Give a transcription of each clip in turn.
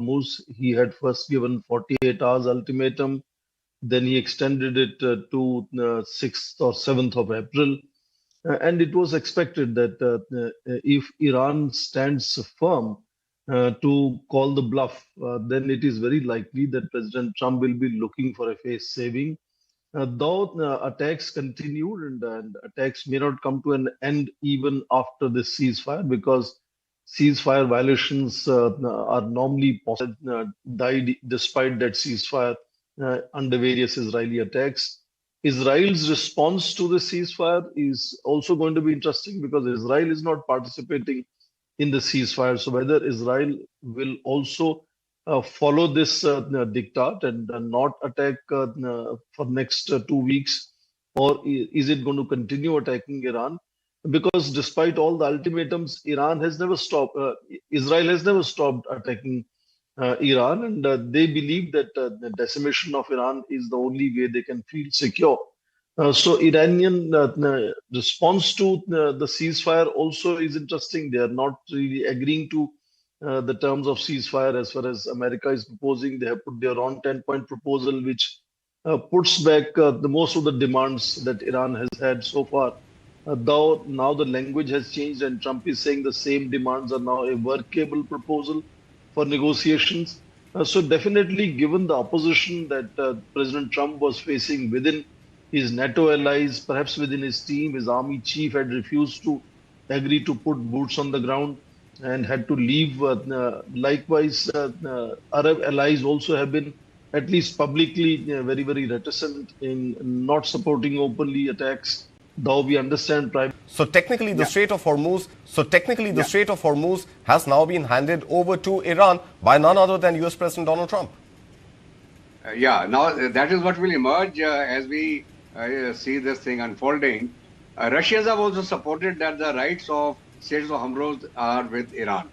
Hormuz. He had first given 48 hours ultimatum. Then he extended it to 6th or 7th of April. And it was expected that if Iran stands firm to call the bluff, then it is very likely that President Trump will be looking for a face saving. Though attacks continued and attacks may not come to an end even after this ceasefire, because ceasefire violations are normally died despite that ceasefire under various Israeli attacks. Israel's response to the ceasefire is also going to be interesting because Israel is not participating in the ceasefire. So whether Israel will also follow this diktat and not attack for next 2 weeks, or is it going to continue attacking Iran? Because despite all the ultimatums, Iran has never stopped. Israel has never stopped attacking Iran, and they believe that the decimation of Iran is the only way they can feel secure. So Iranian response to the ceasefire also is interesting. They are not really agreeing to the terms of ceasefire as far as America is proposing. They have put their own 10-point proposal, which puts back the most of the demands that Iran has had so far. Though now the language has changed and Trump is saying the same demands are now a workable proposal for negotiations. So definitely, given the opposition that President Trump was facing within his NATO allies, perhaps within his team, his army chief had refused to agree to put boots on the ground and had to leave. Likewise, Arab allies also have been, at least publicly, very, very reticent in not supporting openly attacks. Though we understand So technically the Strait of Hormuz, the Strait of Hormuz has now been handed over to Iran by none other than US President Donald Trump. Now that is what will emerge as we see this thing unfolding. Russians have also supported that the rights of Strait of Hormuz are with Iran.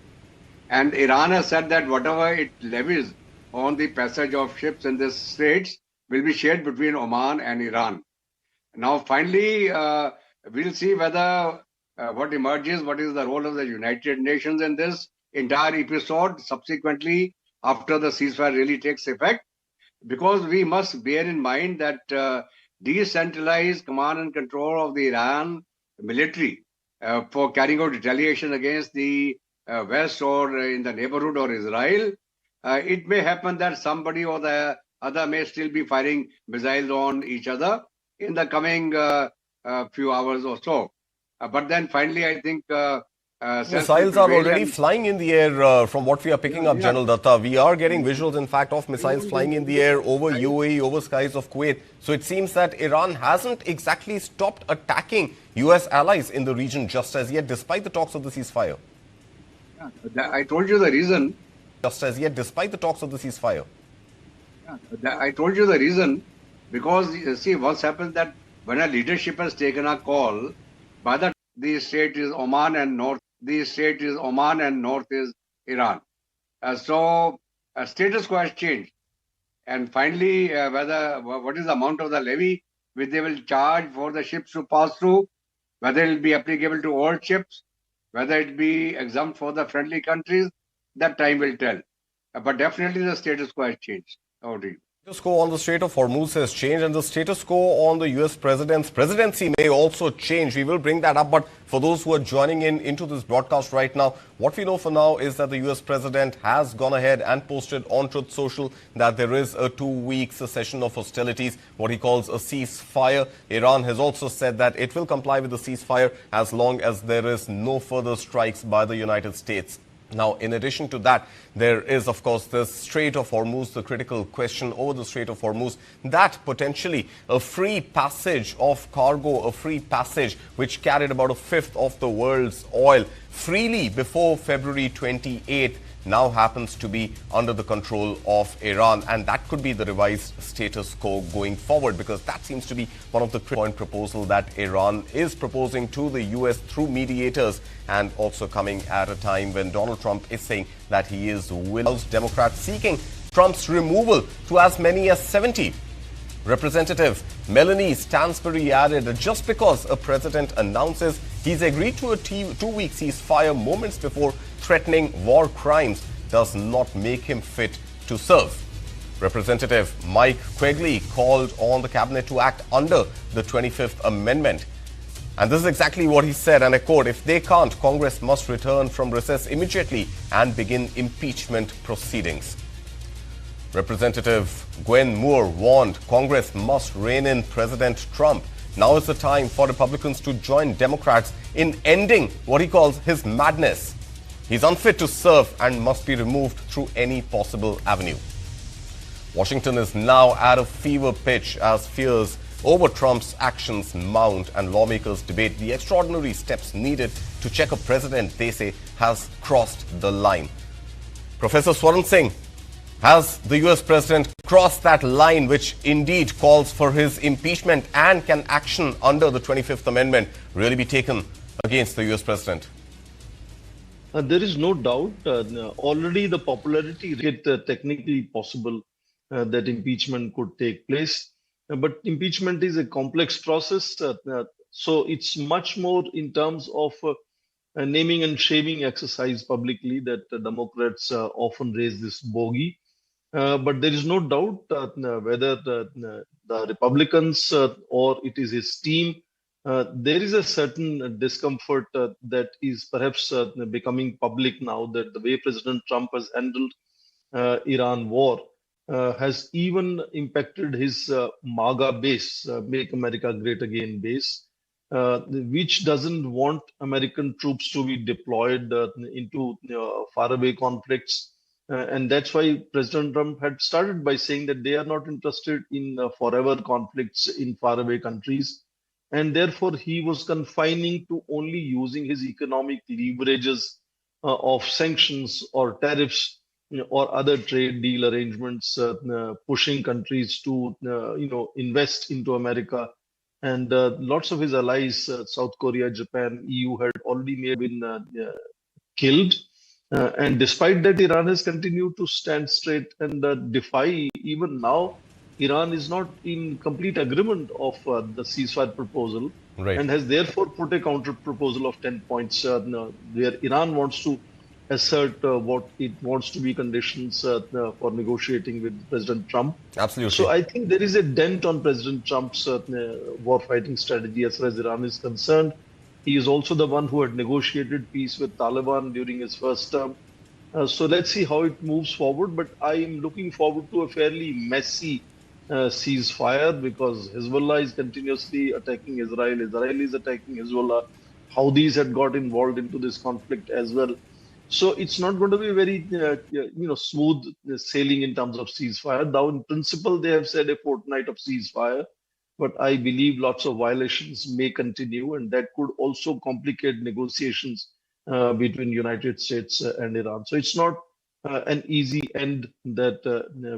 And Iran has said that whatever it levies on the passage of ships in this straits will be shared between Oman and Iran. Now, finally, we'll see whether what emerges, what is the role of the United Nations in this entire episode subsequently after the ceasefire really takes effect. Because we must bear in mind that decentralized command and control of the Iran military for carrying out retaliation against the West or in the neighborhood or Israel, it may happen that somebody or the other may still be firing missiles on each other in the coming few hours or so. But then finally, I think missiles are already flying in the air from what we are picking up, General Datta. We are getting visuals, in fact, of missiles flying in the air over UAE, over skies of Kuwait. So it seems that Iran hasn't exactly stopped attacking US allies in the region just as yet, despite the talks of the ceasefire. I told you the reason. Just as yet, despite the talks of the ceasefire. I told you the reason. Because, see, what's happened that when a leadership has taken a call, by the state is Oman and north, the state is Oman and north is Iran. So status quo has changed. And finally, what is the amount of the levy which they will charge for the ships to pass through, whether it will be applicable to all ships, whether it be exempt for the friendly countries, that time will tell. But definitely the status quo has changed. Over to you. Status quo on the Strait of Hormuz has changed, and the status quo on the US president's presidency may also change. We will bring that up, but for those who are joining into this broadcast right now, what we know for now is that the US president has gone ahead and posted on Truth Social that there is a 2-week cessation of hostilities, what he calls a ceasefire. Iran has also said that it will comply with the ceasefire as long as there is no further strikes by the United States. Now, in addition to that, there is, of course, the Strait of Hormuz, the critical question over the Strait of Hormuz, that potentially a free passage of cargo, a free passage which carried about 1/5 of the world's oil freely before February 28th, now happens to be under the control of Iran. And that could be the revised status quo going forward, because that seems to be one of the point proposal that Iran is proposing to the US through mediators, and also coming at a time when Donald Trump is saying that he is willing. Democrats seeking Trump's removal to as many as 70. Representative Melanie Stansbury added that just because a president announces he's agreed to a 2-week ceasefire moments before threatening war crimes does not make him fit to serve. Representative Mike Quigley called on the cabinet to act under the 25th Amendment. And this is exactly what he said, and I quote, "If they can't, Congress must return from recess immediately and begin impeachment proceedings." Representative Gwen Moore warned Congress must rein in President Trump. Now is the time for Republicans to join Democrats in ending what he calls his madness. He's unfit to serve and must be removed through any possible avenue. Washington is now at a fever pitch as fears over Trump's actions mount and lawmakers debate the extraordinary steps needed to check a president they say has crossed the line. Professor Swaran Singh, has the US president crossed that line which indeed calls for his impeachment, and can action under the 25th Amendment really be taken against the US president? There is no doubt. Already the popularity rate technically possible that impeachment could take place. But impeachment is a complex process. So it's much more in terms of a naming and shaming exercise publicly that Democrats often raise this bogey. But there is no doubt whether the Republicans or it is his team, there is a certain discomfort that is perhaps becoming public now, that the way President Trump has handled Iran war has even impacted his MAGA base, Make America Great Again base, which doesn't want American troops to be deployed into faraway conflicts. And that's why President Trump had started by saying that they are not interested in forever conflicts in faraway countries. And therefore, he was confining to only using his economic leverages of sanctions or tariffs or other trade deal arrangements, pushing countries to invest into America. And lots of his allies, South Korea, Japan, EU, had already been killed. And despite that, Iran has continued to stand straight and defy. Even now, Iran is not in complete agreement of the ceasefire proposal, Right. and has therefore put a counter proposal of 10 points where Iran wants to assert what it wants to be conditions for negotiating with President Trump. Absolutely. So I think there is a dent on President Trump's war-fighting strategy as far as Iran is concerned. He is also the one who had negotiated peace with Taliban during his first term. So let's see how it moves forward. But I am looking forward to a fairly messy ceasefire, because Hezbollah is continuously attacking Israel. Israel is attacking Hezbollah. Houthis had got involved into this conflict as well. So it's not going to be very, smooth sailing in terms of ceasefire. Now, in principle, they have said a fortnight of ceasefire. But I believe lots of violations may continue, and that could also complicate negotiations between United States and Iran. So it's not an easy end that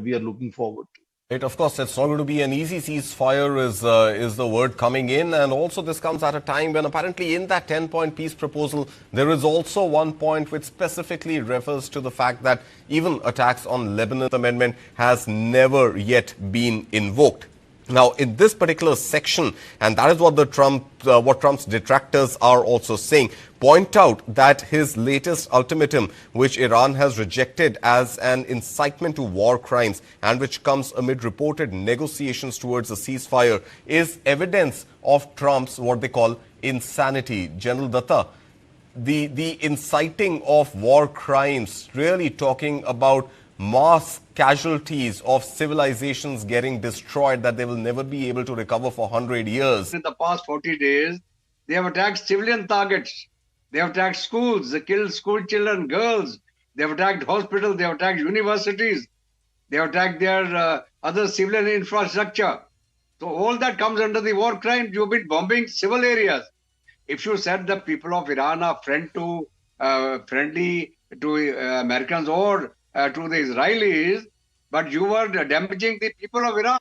we are looking forward to. Right, of course, it's not going to be an easy ceasefire is the word coming in. And also this comes at a time when apparently in that 10-point peace proposal, there is also one point which specifically refers to the fact that even attacks on Lebanon's amendment has never yet been invoked. Now, in this particular section, and that is what what Trump's detractors are also saying, point out that his latest ultimatum, which Iran has rejected as an incitement to war crimes and which comes amid reported negotiations towards a ceasefire, is evidence of Trump's what they call insanity. General Datta, the inciting of war crimes, really talking about mass casualties of civilizations getting destroyed that they will never be able to recover for 100 years. In the past 40 days, they have attacked civilian targets. They have attacked schools. They killed school children, girls. They have attacked hospitals. They have attacked universities. They have attacked their other civilian infrastructure. So all that comes under the war crime. You've been bombing civil areas. If you said the people of Iran are friendly to Americans or to the Israelis, but you were damaging the people of Iran.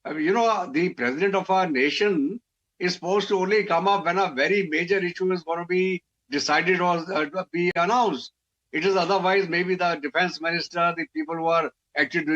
The president of our nation is supposed to only come up when a very major issue is going to be decided or be announced. It is otherwise maybe the defense minister, the people who are actually